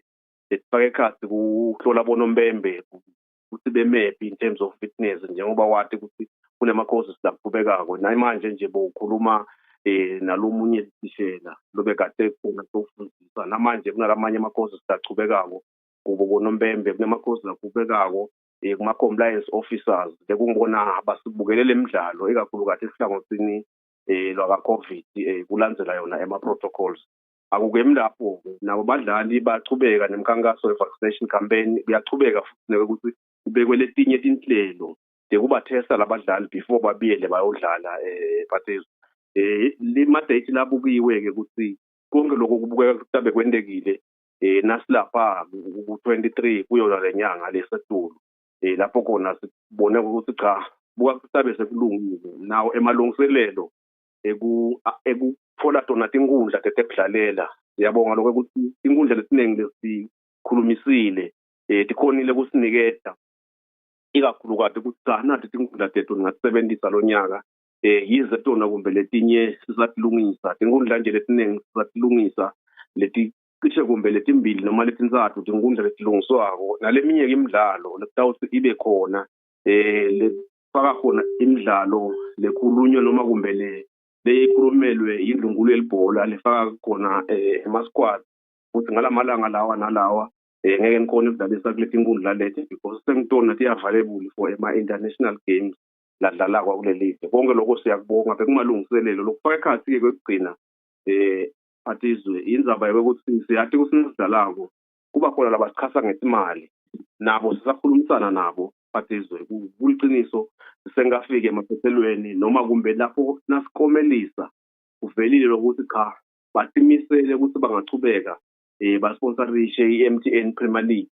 lesifaka ekhathi kuhlola bonombembe ukuthi bemephi in terms of fitness njengoba wathi ukuthi kunema-courses lakuqhubekako namanje nje bokhuluma nalomunye tishela lobe kade khona sofundisa namanje kunalamanye ama-courses laqhubekako kubo bonombembe kunama-courses laqhubekako kuma-compliance officers lekungibona basibukelele imidlalo ikakhulukazi esihlangothini lwaka-COVID kulandzela yona ema-protocols. Akukemi lapho nabo badlali bachubeka nemikhankaso ye-vaccination campaign kuyachubeka futhi ukuthi kubekwe letinye tinhlelo kubathesta labadlali before babiyele bayodlala Phathizwe. Limadate labukiwe ke ukuthi konke lokho kubukeka kutabe kwendekile nasilapha ku-23 kuyo lenyanga lesetulu lapho khona sibone ukuthi cha buka kutabe sekulungile nawo emalungiselelo ekuthola tona tinkundla tekudlalela. Siyabonga lokho ukuthi inkundla lesiningi lesikhulumisile tikhonile kusinikeza ikakhulukazi ukuthi cha nathi tinkundla tethu ngasebenzisa lo nyaka yize tona kumbe letinye sisatilungisa tinkundla nje letiningi sisatilungisa leti cishe kumbe letimbili noma letinzathu tinkundla letilungiswako naleminye imidlalo lekutawuthi ibe khona lefaka khona imidlalo lekhulunywa noma kumbe leyikhulumelwe yindlungulo yelibhola lefaka khona emasquad ukuthi ngalamalanga lawa nalawa ngeke nikhona ukudlalisa kule tinkundla leti because sengitona ti available for ama-international games ladlalakwa kuleli konke lokho siyakubonga bekumalungiselelo lokufaka ekhathi-ke kwekugcina phathizwe indzaba yokuthi siyathi kusinidlalako kuba khona labasichasa ngetimali nabo sisakhulumisana nabo phathizwe kuliqiniso sengafike emaphethelweni noma kumbe lapho nasikomelisa kuvelile lokuthi cha batimisele ukuthi bangachubeka basponsorishe i-MTN Premier League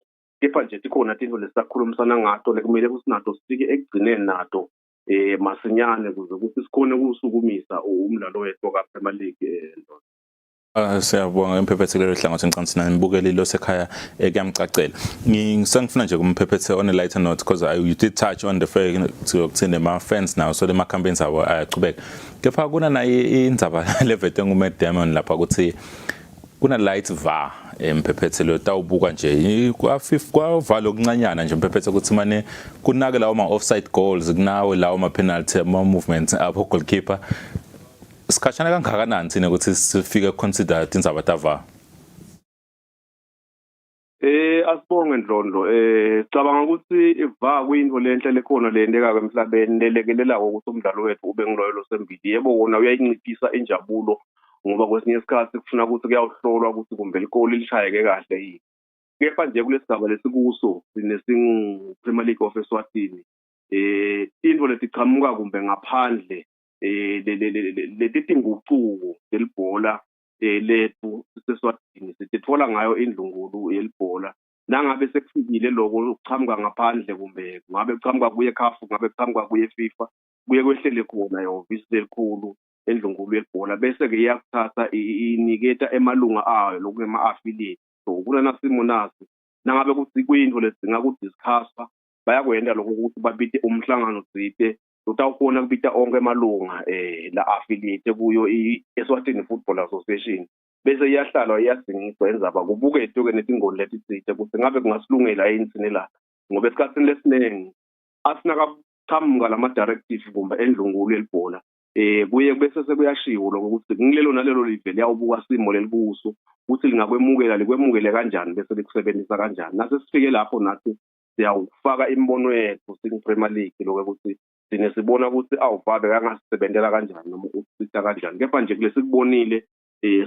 kepha nje tikhona tinto lesisakhulumisana ngato lekumele ukuthi nato sifike ekugcineni nato masinyane kuze ukuthi sikhone ukusukumisa umdlalo wethu ka-Premier League Siyabonga impephethe lelo hlangothi ngicantsi nami mbukeli lo sekhaya kuyamcacela. Ngisengifuna nje kumpephethe on a lighter note because you did touch on the fact ukuthi ma fans now so the campaigns abo ayachubeka. Kepha kuna naye indzaba levete nguMatt Damon lapha ukuthi kuna light va impephethe lo tawubuka nje kwavala okuncanyana nje impephethe ukuthi manje kunake lawo ma offside goals kunawe lawo ma penalty ma movements apho goalkeeper Skachana kangakanani thina ukuthi sifike consider tindzaba tava asibonge Ndlondo cabanga ukuthi iva kuyinto lenhle lekhona leyendeka emhlabeni lelekelelako ukuthi umdlalo wethu ube ngiloyelo sembili yebo wona uyayinciphisa injabulo ngoba kwesinye isikhathi kufuna ukuthi kuyawuhlolwa ukuthi kumbe likoli lishayeke kahle yini kepha nje kulesigaba lesikuso sinesingu Premier League of Eswatini into letiqhamuka kumbe ngaphandle leti tinguquko delibhola lethu seswatini sitithola ngayo indlungulu yelibhola nangabe sekufikile lokho ukuchamuka ngaphandle kumbe ngabe kuchamuka kuye CAF ngabe kuchamuka kuye FIFA kuye kwehlele khona yovisi elikhulu endlungulu yelibhola bese ke iyakuthatha iniketa emalunga ayo lokungema affiliate so kulana simo nasi nangabe kuthi kuyinto lesidinga ukudiscussa bayakwenda lokho ukuthi babite umhlangano dzite utawukhona kubita onke emalunga la affiliate kuyo iEswatini Football Association bese iyahlalwa iyadingiswa enzaba kubuketwe ke netingoni letitsite ukuthi ngabe kungasilungela yini sine la ngoba esikhatsini lesinengi asinakaqhamuka lama directive kumbe endlungulo yelibhola kuye bese sekuyashiwo lokho ukuthi ngilelo nalelo live liyawubuka simo lelikuso ukuthi lingakwemukela likwemukele kanjani bese likusebenzisa kanjani nase sifike lapho nathi siyawufaka imbono yethu sing Premier League lokho ukuthi sine sibona ukuthi awuvabe kangasebenzela kanjani noma usitha kanjani kepha nje kulesikubonile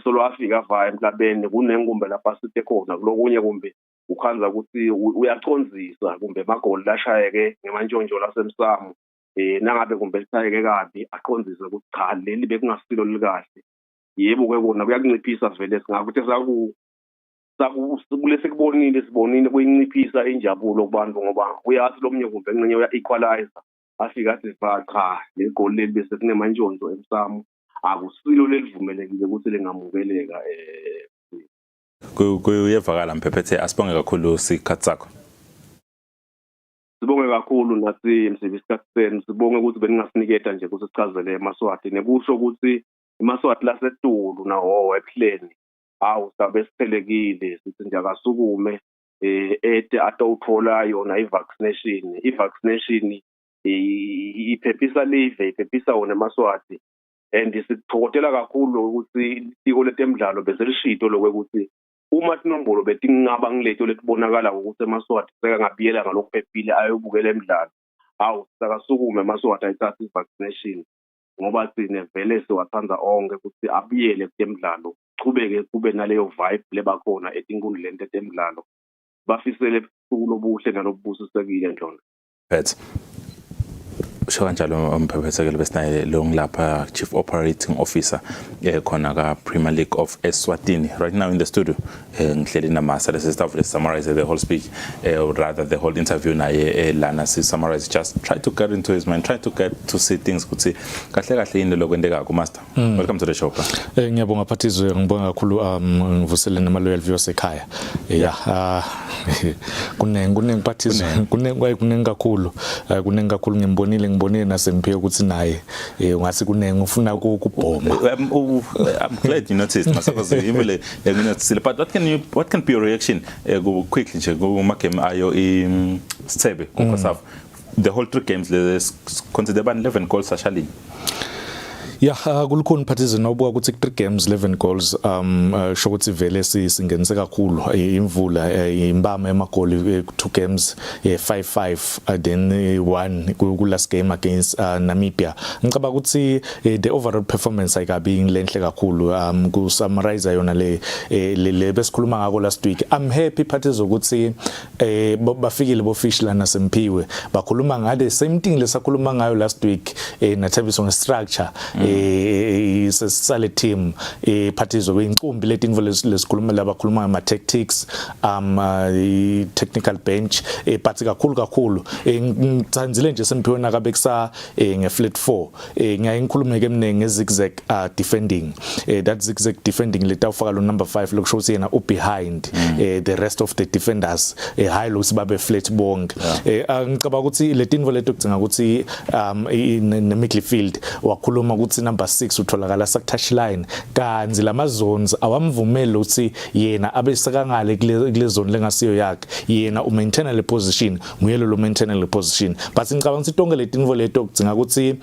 solo afika vaya emhlabeni kunengumbe lapha sithe khona kulokunye kumbe ukhanza ukuthi uyacondzisa kumbe magoli lashayeke ngemantshontsho lasemsamo nangabe kumbe lishayeke kabi aqondzise ukuthi cha leli bekungasilo likahle yebo ke kona kuyakunciphisa vele singakuthi kulesikubonile sibonile kuyinciphisa injabulo kubantu ngoba uyathi lo mnye kumbe encenye uya equalizer afika athi cha legoli leli bese kunemantshontsho emsamo akusilo lelivumelekile ukuthi lingamukeleka kuyevakala mpephethe asibonge kakhulu sikhathi sakho sibonge kakhulu nathi msebenzi senu sibonge ukuthi beningasiniketa nje kusichazele eMaswati nekusho ukuthi eMaswati lasetulu nawo eplane awu sabe siphelekile sithi nje akasukume ete atawuthola yona i-vaccination iphephisa live iphephisa wona eMaswati and sithokotela kakhulu ukuthi isiko letemidlalo bese lishito lokuthi uma tinombolo betingaba ngileto letibonakala ukuthi eMaswati seka ngabiyela ngalokuphephile ayobukela emidlalo awu sakasukume eMaswati ayithatha i-vaccination ngoba sine vele siwathanda onke ukuthi abiyele kutemidlalo chubeke kube naleyo vibe lebakhona etinkundleni tetemidlalo bafisele ubuhle nalobubusisekile Ndlondo phethe usho kanjalo umphephethekeli besinaye lo ngilapha Chief Operating Officer khona ka Premier League of Eswatini right now in the studio ngihleli namasa lesi staff let's summarize the whole speech or rather the whole interview naye lana si summarize just try to get into his mind try to get to see things ukuthi kahle kahle yini lokwendeka ku master welcome to the show ngiyabonga Phathizwe ngibonga kakhulu ngivusele nama loyal viewers ekhaya kunenge Phathizwe kunenge kakhulu ngibonile nasemphiwe ukuthi naye ungasi kunenge ufuna ukubhoma I'm glad you noticed because even but what can be your reaction quickly nje kuma game ayo isithebe kuFirst the whole 3 games let's consider 11 goals actually kulukhona Phathizwe nobuka ukuthi 3 games 11 goals sho ukuthi vele singenise kakhulu imvula imbama emagoli 2 games 5-5 then 1 ku last game against Namibia ngicaba ukuthi the overall performance ayikabi lenhle kakhulu ku summarize yona le besikhuluma ngako last week I'm happy Phathizwe ukuthi bafikile bofish lana semphiwe bakhuluma ngale same thing lesakhuluma ngayo last week naThabiso ngestructure isale team Phathizwe kwincumbi letinvo lesikhuluma labakhuluma ngama tactics technical bench but kakhulu ngithandzile nje semphiwe nakabekisa ngeflat 4 ngiyayikhuluma ke emnenge ngezigzag defending that zigzag defending letawufaka lo number 5 lokusho ukuthi yena behind the rest of the defenders high lo sibabe flat bonke ngicaba ukuthi letinvo leto kudinga ukuthi ne midfield wakhuluma ukuthi number 6 utholakala sa touch line kanzi lama zones awamvumeli ukuthi yena abeseka ngale kule zone lengasiyo yakhe yena umaintain le position nguyelo lo maintain le position but ngicabanga ukuthi tonke letinvo leto kudinga ukuthi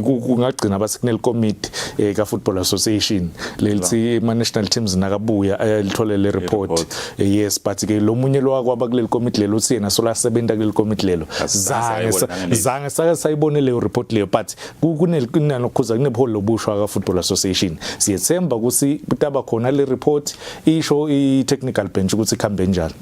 kungagcina abasignal committee ka Football Association lelithi ma national teams nakabuya lithole le report yes but ke lo munye lo wakwaba kuleli committee lelo uthi yena sola sebenza kuleli committee lelo zange sake sayibone le report leyo but kunokhuza kunebholo lobushwa ka Football Association siyethemba ukuthi kutaba khona le report isho I technical bench ukuthi ikhambe njalo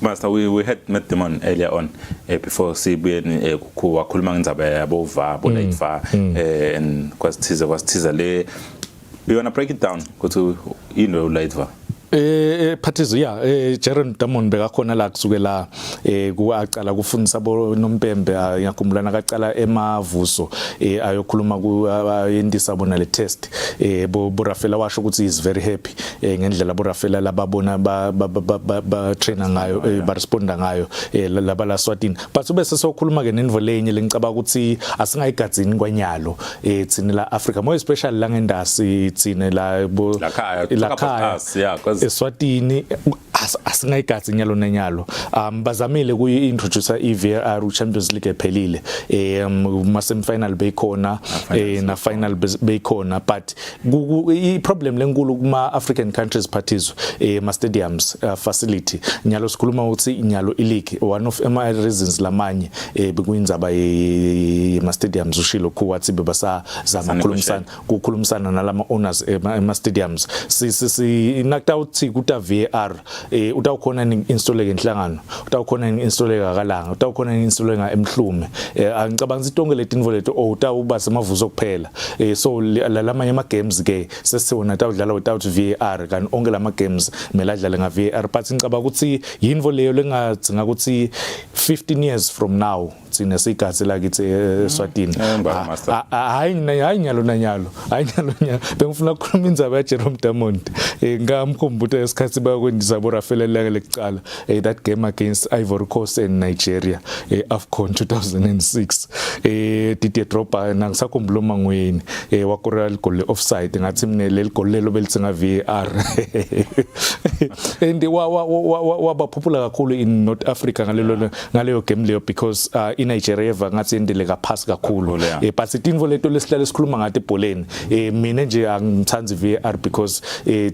Master, we had met them on earlier on before CBN wakhuluma ngendaba yabo VAR late VAR and kwasithiza le you want to break it down ukuthi late VAR Phathizwe Jerome Damon bekakhona la kusukela kuacala kufundisa bo Nompembe ngiyakhumbulana kacala emavuso ayokhuluma kuyendisa bona le test bo Rafela washo ukuthi is very happy ngendlela bo Rafela lababona ba trainer ngayo ba responda ngayo laba la Swatini but ube sesokhuluma ke nenvo lenye lengicaba ukuthi asingayigadzini kwanyalo thina la Africa more especially la ngendasi thina la khaya Eswatini asingayigatsi nyalo nanyalo bazamile kuyi-introduce i-VAR Champions League ephelile ma semi-final beyikhona na final beyikhona but i-problem lenkulu kuma African countries Phathizwe ma stadiums facility nyalo sikhuluma ukuthi nyalo i-league one of my reasons lamanye bekuyindzaba ma stadiums ushilo kuwathi bebasazama ukukhulumisana nalama owners ema stadiums nakta uthi kuta VAR utawukhona installeke enhlangano utawukhona installeke akalanga utawukhona installeke emhlume angicabanga ukuthi tonke letinvo leto utawuba semavuzo kuphela so lamanye ama games ke sesibona tawudlala without VAR kan onke lama games mela adlale nga VAR but ngicabanga ukuthi yinvo leyo lengadzinga ukuthi 15 years from now thina sigazi la kithi eSwatini hayi nyalo bengifuna ukukhuluma indzaba ya Jerome Damond ngamkhumbuta esikhathi bakwendisa bo Rafela lekucala that game against Ivory Coast and Nigeria AFCON 2006 Didier Drogba nangisakhumbula mangweni wakora igoli offside ngathi mina leli goli lelo belitsenga VAR and waba popular kakhulu in North Africa ngaleyo game leyo because iNigeria ngathi endeleka phasi kakhulu but itinvo leto lesihlale sikhuluma ngathi ebholeni mina nje angithanzi VAR because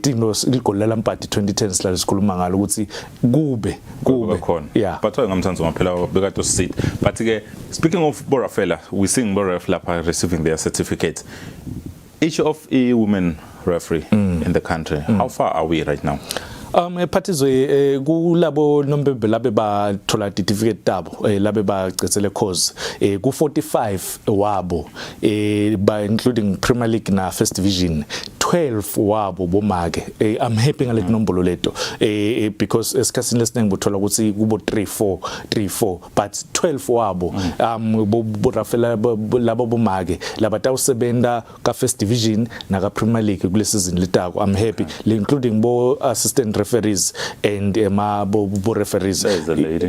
tino igoli lampati 2010 sihlale sikhuluma ngalo ukuthi kube khona but ngamthanzi ngaphela bekato sit but ke speaking of Borafela we seeing Borafela receiving their certificate issue of a women referee in the country how far are we right now Phathizwe kulabo nombembe labe bathola certificate tabo labe bagcetsele course ku 45 wabo by including Premier League na First Division 12 wabo bomake. I'm happy ngale nombolo leto because esikhathini lesiningi buthola ukuthi kubo 3-4 but 12 wabo bo Rafaela labo bomake labatawusebenta ka First Division na ka Premier League kule season letako. I'm happy including bo assistant referees and bo referees.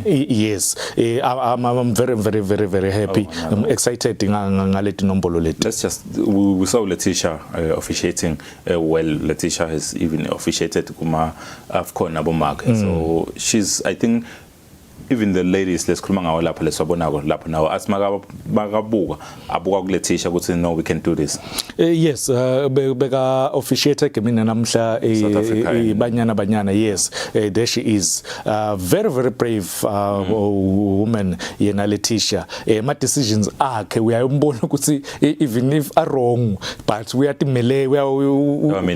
Yes, I'm very happy. I'm excited ngale nombolo leto. Let's just we saw Letitia officiating well. Letitia has even officiated kuma AFCON abomake. So she's, I think, even the ladies lesikhuluma ngawo lapho leswabonako lapho nawo asimakabuka abuka ku Letitia ukuthi no, we can do this. Yes, beka officiate ke mina namhla banyana yes, there she is. Very brave woman yena Letitia. Ma decisions akhe uyayombona ukuthi even if are wrong but uyatimele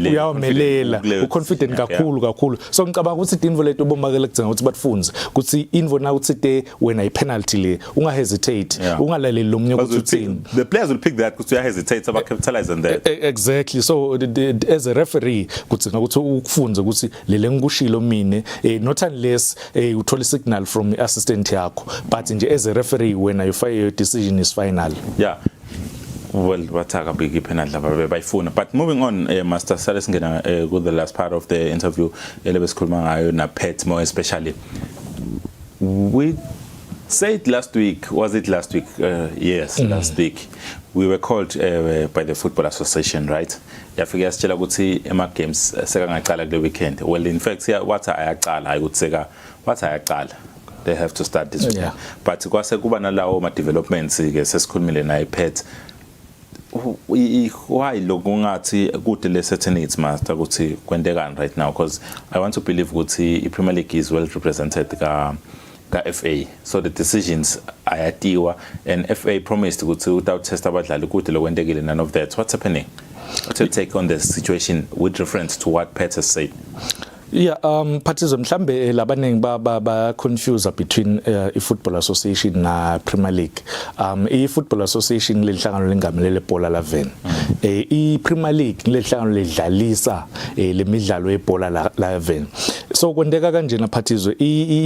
uyamelela confident kakhulu. So ngicabanga ukuthi indvo lethu bomake lekutsenga ukuthi batfunze ukuthi indvo na utsite wena I penalty le unga hesitate ungalaleli lomunye ukuthi the players will pick that because you hesitate about capitalize on that. Exactly. So as a referee kutsenga ukuthi ukufunza ukuthi lele ngikushilo mine not unless uthola signal from the assistant yakho but nje as a referee when your decision is final. Yeah. Well, bataka big penalty bayifuna. But moving on, Master Sales ngena go the last part of the interview elebesikhuluma ngayo na Pet more especially. We said last week, was it last week? Yes, last week. We were called by the Football Association, right? Yafika sitshela ukuthi ema games sekangaqala kule weekend. Well, in fact, what ayaqala I would say what ayaqala. They have to start this weekend. But kwase kuba nalawo ma developments ke sesikhulumile na iPet. Why lokungathi kude le certain needs master ukuthi kwendekani right now, because I want to believe ukuthi iPremier League is well represented ka FA, so the decisions ayatiwa and FA promised ukuthi without test abadlali kude lokwendekile. None of that. What's happening? What's your take on the situation with reference to what Pet has said? Yeah, Phathizwe mhlambe labanengi ba confuse between iFootball Association na Premier League. iFootball Association lehlangano lengamelele ibhola la Ven. iPremier League lehlangano ledlalisa lemidlalo yebhola la Ven. So kwendeka kanjena Phathizwe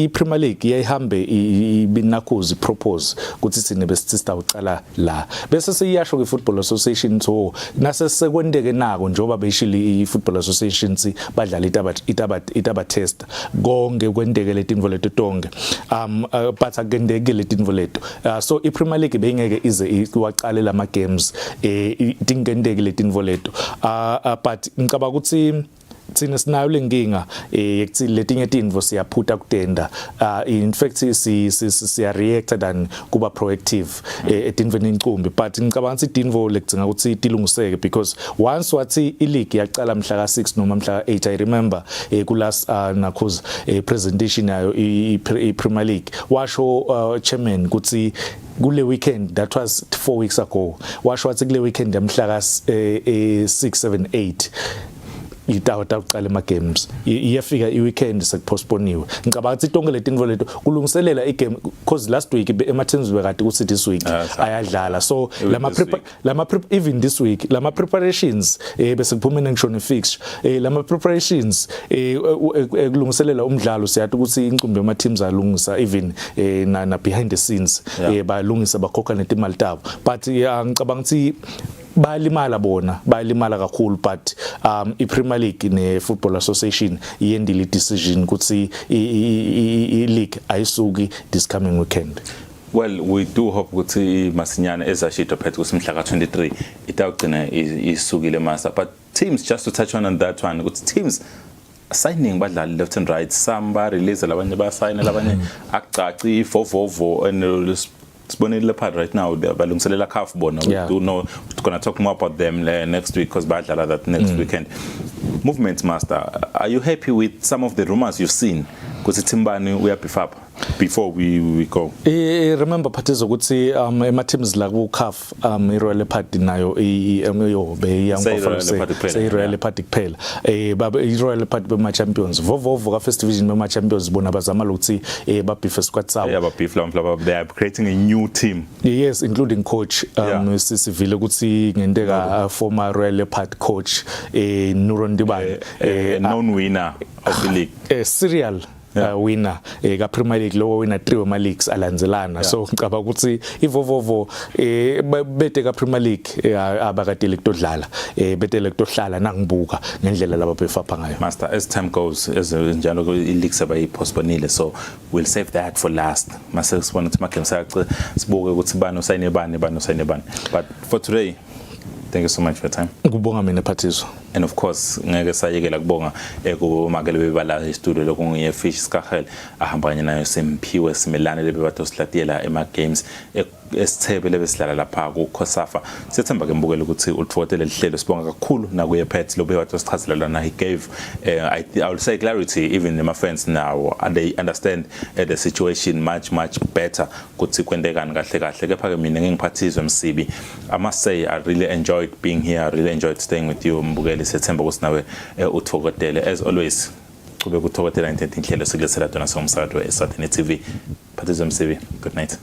iPremier League yayihambe ibinakhuzi propose ukuthi sine besista uqala la. Bese siyasho kwiFootball Association so nase sekwendeke nako njoba beyishili iFootball Association si badlala itaba test konke kwendeke letinvo leto tonke but akendeke letinvo leto so iPremier League beyingeke ize iwaqale lama games tingendeke letinvo leto but ngicabanga ukuthi thina sinayo lenkinga yekuthi letinye tinvo siyaphutha kutenda in fact siya react than kuba proactive etinveni incumbi but ngicabanga ukuthi tinvo lekudzinga ukuthi tilungiseke because once wathi ileague yaqala mhla ka 6 noma mhla ka 8 I remember ku last nakuz presentation yayo iPremier League washo chairman ukuthi kule weekend that was 4 weeks ago washo wathi kule weekend yamhla ka 6 7 8 itawuta uqala ama games iyafika iweekend sekupostponiwe. Ngicabanga ukuthi tonke letinvo leto kulungiselela igame because last week emathens bekade ukuthi this week ayadlala so lama even this week lama preparations bese kuphumene ngisho ne fixture lama preparations kulungiselela umdlalo siyathi ukuthi incumbi yama teams alungisa even na behind the scenes balungisa bakhokha netimali tabo but ngicabanga ukuthi bayalimala kakhulu but iPremier League ne Football Association yendile decision ukuthi ileague ayisuki this coming weekend. Well, we do hope ukuthi masinyane ezashito Pet kusimhla ka 23 itawugcina isukile master, but teams, just to touch on that one, ukuthi teams signing badlali left and right, samba release labanye ba sign labanye akucaci ivovovo and sibonile part right now balungiselela CAF bona. We do know we're going to talk more about them next week because badlala that next weekend. Movement master, are you happy with some of the rumors you've seen? Because Timbani we are beef up. before we go? Remember Phathizo ukuthi ema teams la ku CAF iRoyal Leopard nayo iyobe say Royal Leopard kuphela baba iRoyal Leopard bema champions vovo ka first division bema champions bona bazama ukuthi ba beef squad sabo yeah ba beef they are creating a new team, yes, including coach sisivile ukuthi ngenteka former Royal Leopard coach Nuron Dibane known winner of the league, serial winner ka Premier League lo winner 3 wema leagues alandzelana. So ngicaba ukuthi ivovovo bete ka Premier League abakadeli kutodlala betele kutohlala nangibuka ngendlela laba befapha ngayo. Master, as time goes as njalo i-league sabayi postponile, so we'll save that for last. Mase sibona ukuthi magame sayace sibuke ukuthi bani usayine bani but for today, thank you so much for your time. Ngubonga mina Phathizo. And of course ngeke sayekela kubonga kumakele bebala e-studio lokunye Fish Skahel ahambanye nayo Simphiwe Simelane lebebatho silatiyela ema games esithebe lebesilala lapha ku Khosafa. Sethemba ke mbukela ukuthi ulithotele lihlelo sibonga kakhulu nakuye Pet lobebatho sichazela lana he gave I will say clarity even my friends now they understand the situation much better ukuthi kwendekani kahle kepha ke mina ngengiphathizwe Msibi. I must say I really enjoyed being here, I really enjoyed staying with you mbukeli sethemba ukuthi nawe uthokotele as always kube kuthokotela into inhlelo sikulethela dona somsakazo eSwatini TV. Phathizo Msibi, good night.